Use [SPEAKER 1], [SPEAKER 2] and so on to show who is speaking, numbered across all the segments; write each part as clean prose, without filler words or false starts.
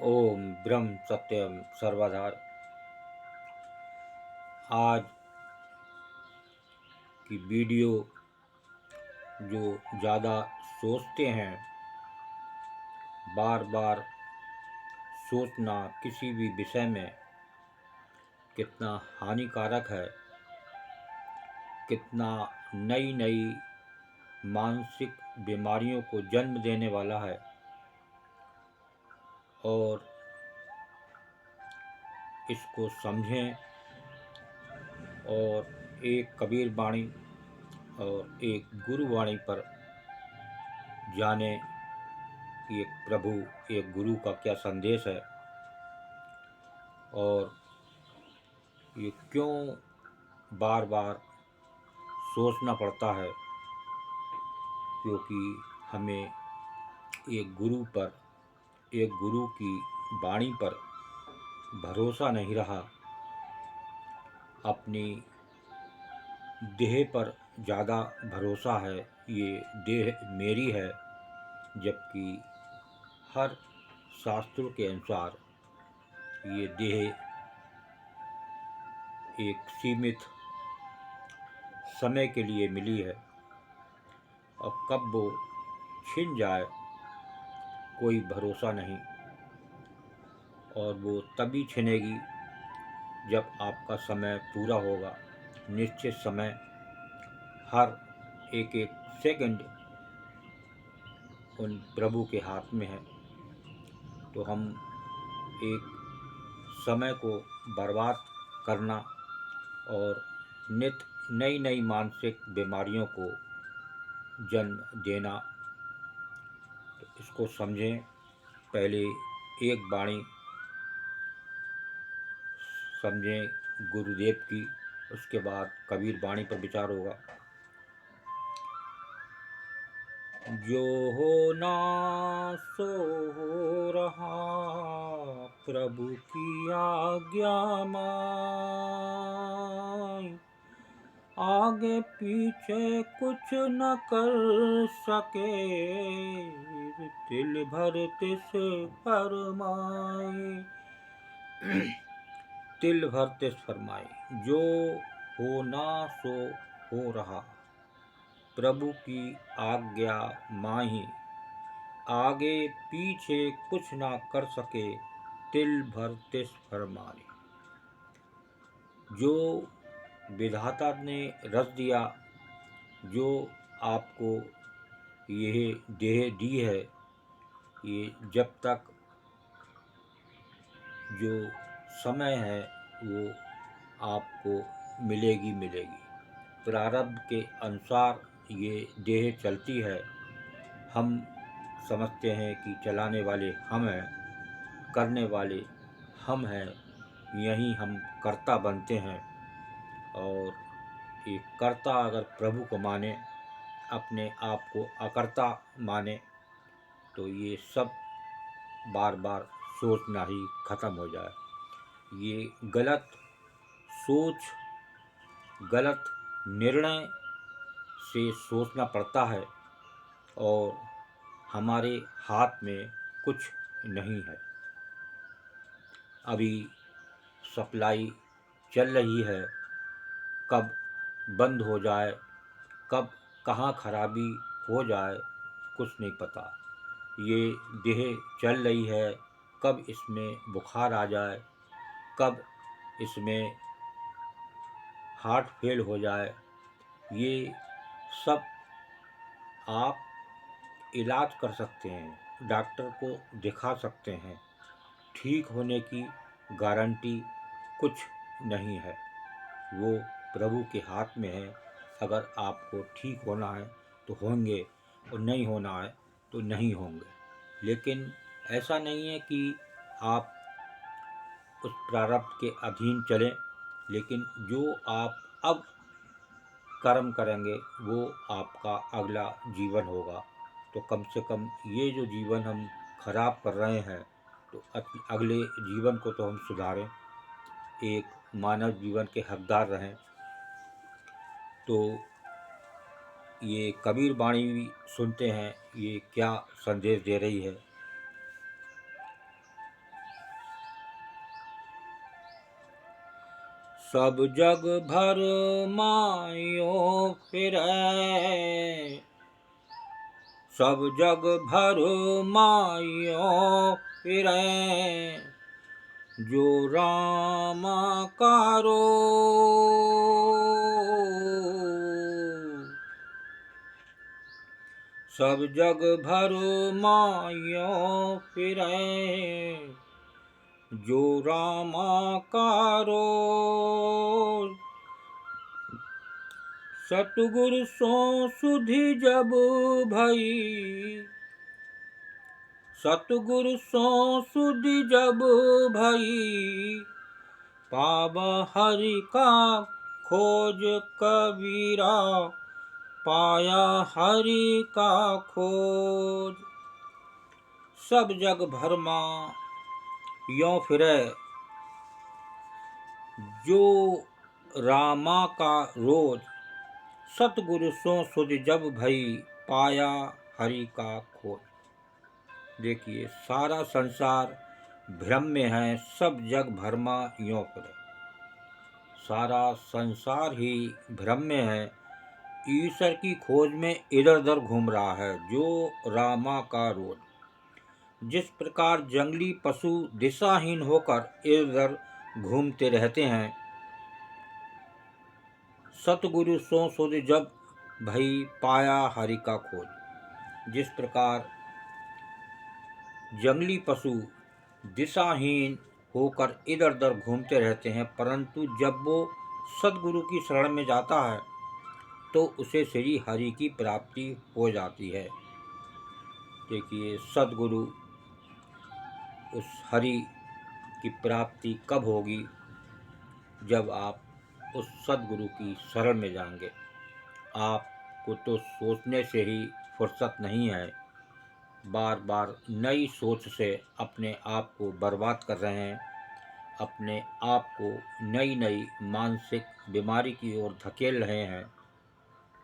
[SPEAKER 1] ओम ब्रह्म सत्यम सर्वधा। आज की वीडियो जो ज़्यादा सोचते हैं, बार बार सोचना किसी भी विषय में कितना हानिकारक है, कितना नई नई मानसिक बीमारियों को जन्म देने वाला है। और इसको समझें और एक कबीर वाणी और एक गुरु वाणी पर जाने कि एक प्रभु, एक गुरु का क्या संदेश है और ये क्यों बार बार सोचना पड़ता है। क्योंकि हमें एक गुरु पर, एक गुरु की वाणी पर भरोसा नहीं रहा, अपनी देह पर ज़्यादा भरोसा है। ये देह मेरी है, जबकि हर शास्त्रों के अनुसार ये देह एक सीमित समय के लिए मिली है और कब वो छिन जाए कोई भरोसा नहीं। और वो तभी छिनेगी जब आपका समय पूरा होगा। निश्चित समय, हर एक एक सेकंड उन प्रभु के हाथ में है। तो हम एक समय को बर्बाद करना और नित नई नई मानसिक बीमारियों को जन्म देना, तो इसको समझें। पहले एक वाणी समझें गुरुदेव की, उसके बाद कबीर वाणी पर विचार होगा। जो होना सो हो रहा, प्रभु की आज्ञा माई, आगे पीछे कुछ न कर सके, दिल भर तिस फरमाए। तिल भर तिस फरमाए, जो होना सो हो रहा, प्रभु की आज्ञा माही, आगे पीछे कुछ ना कर सके, तिल भर तिस फरमाए। जो विधाता ने रच दिया, जो आपको यह देह दी है, ये जब तक जो समय है वो आपको मिलेगी मिलेगी। प्रारब्ध के अनुसार ये देह चलती है। हम समझते हैं कि चलाने वाले हम हैं, करने वाले हम हैं, यहीं हम कर्ता बनते हैं। और ये कर्ता अगर प्रभु को माने, अपने आप को अकर्ता माने, तो ये सब बार बार सोचना ही खत्म हो जाए। ये गलत सोच, गलत निर्णय से सोचना पड़ता है और हमारे हाथ में कुछ नहीं है। अभी सप्लाई चल रही है, कब बंद हो जाए, कब कहाँ खराबी हो जाए, कुछ नहीं पता। ये देह चल रही है, कब इसमें बुखार आ जाए, कब इसमें हार्ट फेल हो जाए, ये सब आप इलाज कर सकते हैं, डॉक्टर को दिखा सकते हैं। ठीक होने की गारंटी कुछ नहीं है, वो प्रभु के हाथ में है। अगर आपको ठीक होना है तो होंगे और नहीं होना है तो नहीं होंगे। लेकिन ऐसा नहीं है कि आप उस प्रारब्ध के अधीन चलें, लेकिन जो आप अब कर्म करेंगे वो आपका अगला जीवन होगा। तो कम से कम ये जो जीवन हम खराब कर रहे हैं, तो अगले जीवन को तो हम सुधारें, एक मानव जीवन के हकदार रहें। तो ये कबीर वाणी भी सुनते हैं, ये क्या संदेश दे रही है। सब जग भर मायो फिरै, सब जग भर मायो फिरै, जो राम कारो, सब जग भर मायो फिरै, जो रामाकारो। सतगुरु सो सुधि जब भई, सतगुरु सो सुधि जब भई, पाव हरि का खोज कबीरा, पाया हरि का खोज। सब जग भरमा यों फिरै, जो रामा का रोज, सतगुरु सो सुधि जब भई, पाया हरि का खोज। देखिए, सारा संसार भ्रम में है, सब जग भरमा यों फिरै। सारा संसार ही भ्रम में है, ईश्वर की खोज में इधर उधर घूम रहा है, जो रामा का रोज। जिस प्रकार जंगली पशु दिशाहीन होकर इधर उधर घूमते रहते हैं, सतगुरु सो सुधि जब भई, पाया हरि का खोज। जिस प्रकार जंगली पशु दिशाहीन होकर इधर उधर घूमते रहते हैं, परंतु जब वो सतगुरु की शरण में जाता है तो उसे श्री हरि की प्राप्ति हो जाती है। देखिए, सतगुरु उस हरि की प्राप्ति कब होगी? जब आप उस सतगुरु की शरण में जाएंगे। आपको तो सोचने से ही फुर्सत नहीं है, बार बार नई सोच से अपने आप को बर्बाद कर रहे हैं, अपने आप को नई नई मानसिक बीमारी की ओर धकेल रहे हैं।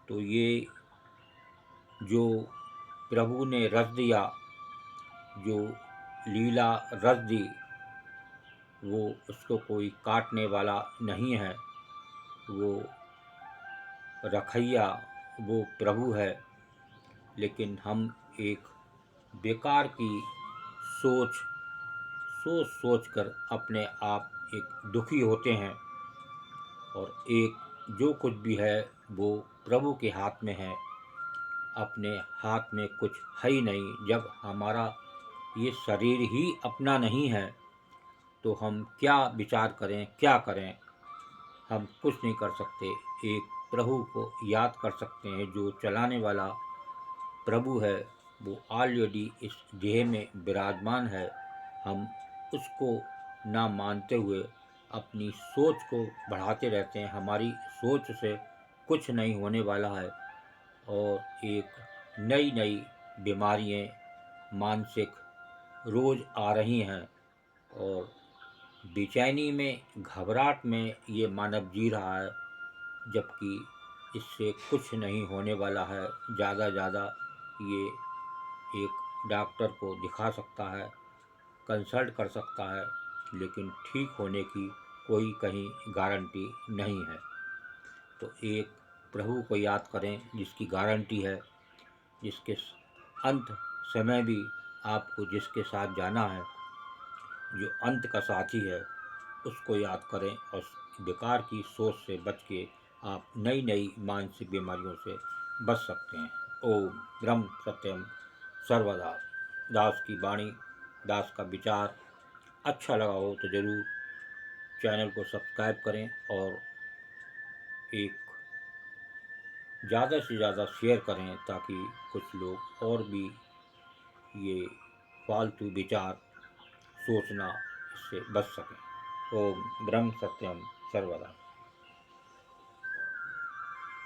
[SPEAKER 1] तो ये जो प्रभु ने रच दिया, जो लीला रच दी, वो उसको कोई काटने वाला नहीं है। वो रखैया, वो प्रभु है। लेकिन हम एक बेकार की सोच सोच कर अपने आप एक दुखी होते हैं, और एक जो कुछ भी है वो प्रभु के हाथ में है, अपने हाथ में कुछ है ही नहीं। जब हमारा ये शरीर ही अपना नहीं है तो हम क्या विचार करें, क्या करें? हम कुछ नहीं कर सकते। एक प्रभु को याद कर सकते हैं, जो चलाने वाला प्रभु है, वो ऑलरेडी इस देह में विराजमान है। हम उसको ना मानते हुए अपनी सोच को बढ़ाते रहते हैं। हमारी सोच से कुछ नहीं होने वाला है, और एक नई नई बीमारियाँ मानसिक रोज आ रही हैं, और बेचैनी में, घबराहट में ये मानव जी रहा है, जबकि इससे कुछ नहीं होने वाला है। ज़्यादा ये एक डॉक्टर को दिखा सकता है, कंसल्ट कर सकता है, लेकिन ठीक होने की कोई कहीं गारंटी नहीं है। तो एक प्रभु को याद करें, जिसकी गारंटी है, जिसके अंत समय भी आपको जिसके साथ जाना है, जो अंत का साथी है, उसको याद करें, और बेकार की सोच से बच के आप नई नई मानसिक बीमारियों से बच सकते हैं। ओम ब्रह्म सत्यम सर्वदा। दास की वाणी, दास का विचार अच्छा लगा हो तो ज़रूर चैनल को सब्सक्राइब करें, और एक ज़्यादा से ज़्यादा शेयर करें, ताकि कुछ लोग और भी ये फालतू विचार सोचना इससे बच सकें। ओम ब्रह्म सत्यम सर्वदा।